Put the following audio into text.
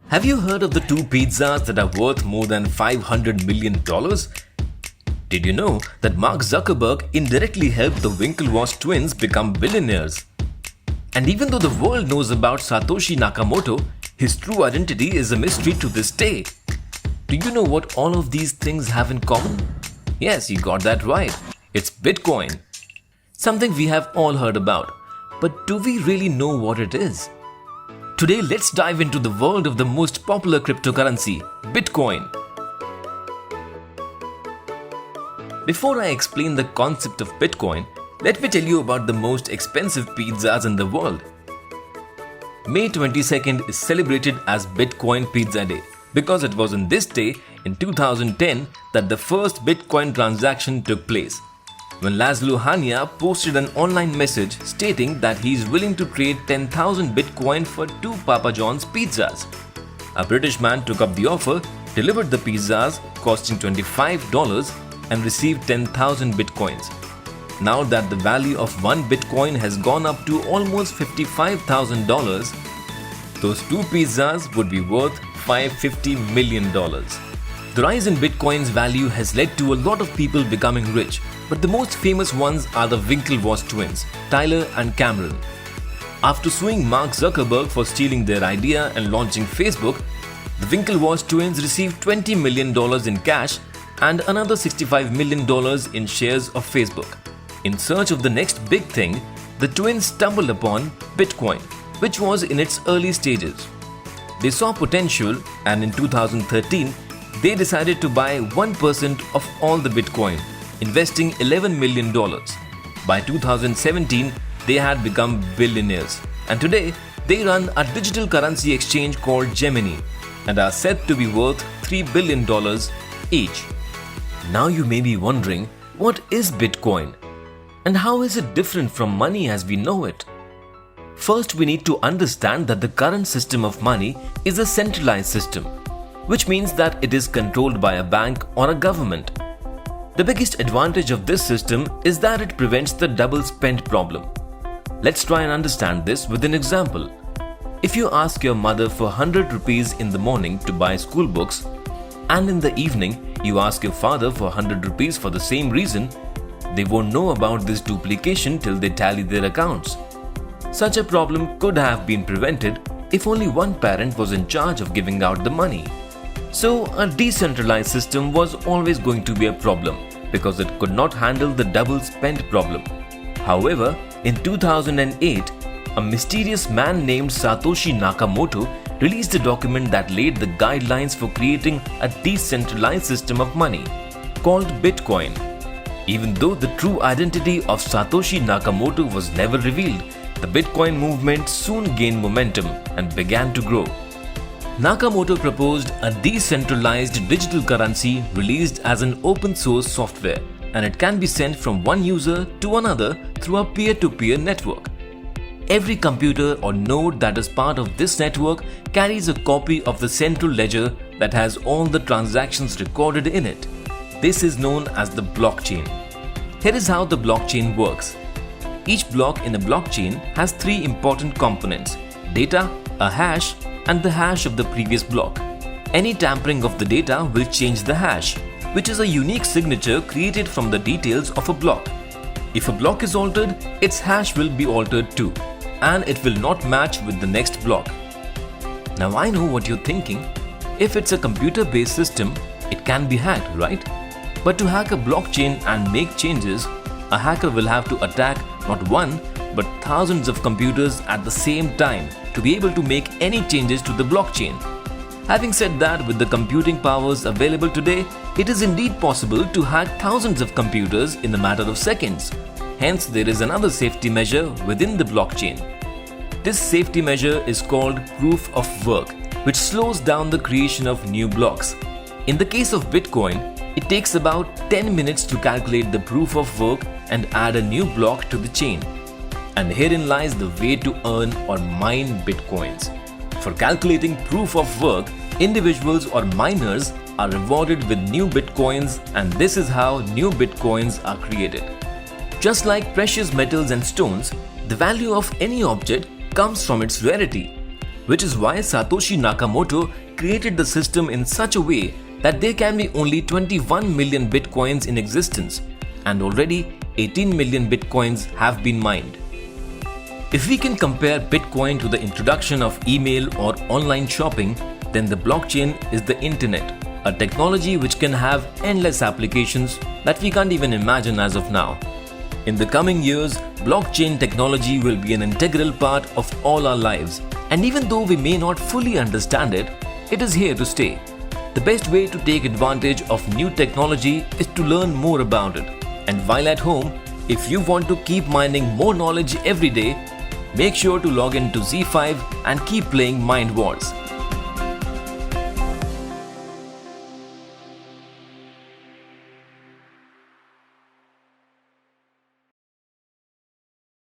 Have you heard of the two pizzas that are worth more than $500 million? Did you know that Mark Zuckerberg indirectly helped the Winklevoss twins become billionaires? And even though the world knows about Satoshi Nakamoto, his true identity is a mystery to this day. Do you know what all of these things have in common? Yes, you got that right. It's Bitcoin. Something we have all heard about. But do we really know what it is? Today, let's dive into the world of the most popular cryptocurrency, Bitcoin. Before I explain the concept of Bitcoin, let me tell you about the most expensive pizzas in the world. May 22nd is celebrated as Bitcoin Pizza Day because it was on this day in 2010 that the first Bitcoin transaction took place, when Laszlo Hania posted an online message stating that he is willing to trade 10,000 Bitcoin for 2 Papa John's pizzas. A British man took up the offer, delivered the pizzas costing $25 and received 10,000 Bitcoins. Now that the value of 1 Bitcoin has gone up to almost $55,000, those 2 pizzas would be worth $550 million. The rise in Bitcoin's value has led to a lot of people becoming rich, but the most famous ones are the Winklevoss twins, Tyler and Cameron. After suing Mark Zuckerberg for stealing their idea and launching Facebook, the Winklevoss twins received $20 million in cash and another $65 million in shares of Facebook. In search of the next big thing, the twins stumbled upon Bitcoin, which was in its early stages. They saw potential, and in 2013, they decided to buy 1% of all the Bitcoin, investing $11 million. By 2017, they had become billionaires, and today they run a digital currency exchange called Gemini and are said to be worth $3 billion each. Now you may be wondering, what is Bitcoin? And how is it different from money as we know it? First, we need to understand that the current system of money is a centralized system, which means that it is controlled by a bank or a government. The biggest advantage of this system is that it prevents the double spend problem. Let's try and understand this with an example. If you ask your mother for 100 rupees in the morning to buy school books, and in the evening you ask your father for 100 rupees for the same reason, they won't know about this duplication till they tally their accounts. Such a problem could have been prevented if only one parent was in charge of giving out the money. So, a decentralized system was always going to be a problem because it could not handle the double spend problem. However, in 2008, a mysterious man named Satoshi Nakamoto released a document that laid the guidelines for creating a decentralized system of money called Bitcoin. Even though the true identity of Satoshi Nakamoto was never revealed, the Bitcoin movement soon gained momentum and began to grow. Nakamoto proposed a decentralized digital currency released as an open source software, and it can be sent from one user to another through a peer-to-peer network. Every computer or node that is part of this network carries a copy of the central ledger that has all the transactions recorded in it. This is known as the blockchain. Here is how the blockchain works. Each block in a blockchain has 3 important components: data, a hash, and the hash of the previous block. Any tampering of the data will change the hash, which is a unique signature created from the details of a block. If a block is altered, its hash will be altered too, and it will not match with the next block. Now I know what you're thinking. If it's a computer-based system, it can be hacked, right? But to hack a blockchain and make changes, a hacker will have to attack not one, but thousands of computers at the same time to be able to make any changes to the blockchain. Having said that, with the computing powers available today, it is indeed possible to hack thousands of computers in a matter of seconds. Hence, there is another safety measure within the blockchain. This safety measure is called proof of work, which slows down the creation of new blocks. In the case of Bitcoin, it takes about 10 minutes to calculate the proof of work and add a new block to the chain. And herein lies the way to earn or mine Bitcoins. For calculating proof of work, individuals or miners are rewarded with new Bitcoins, and this is how new Bitcoins are created. Just like precious metals and stones, the value of any object comes from its rarity. which is why Satoshi Nakamoto created the system in such a way that there can be only 21 million bitcoins in existence, and already 18 million bitcoins have been mined. If we can compare Bitcoin to the introduction of email or online shopping, then the blockchain is the internet, a technology which can have endless applications that we can't even imagine as of now. In the coming years, blockchain technology will be an integral part of all our lives, and even though we may not fully understand it, it is here to stay. The best way to take advantage of new technology is to learn more about it. And while at home, if you want to keep mining more knowledge every day, make sure to log into Z5 and keep playing Mind Wars.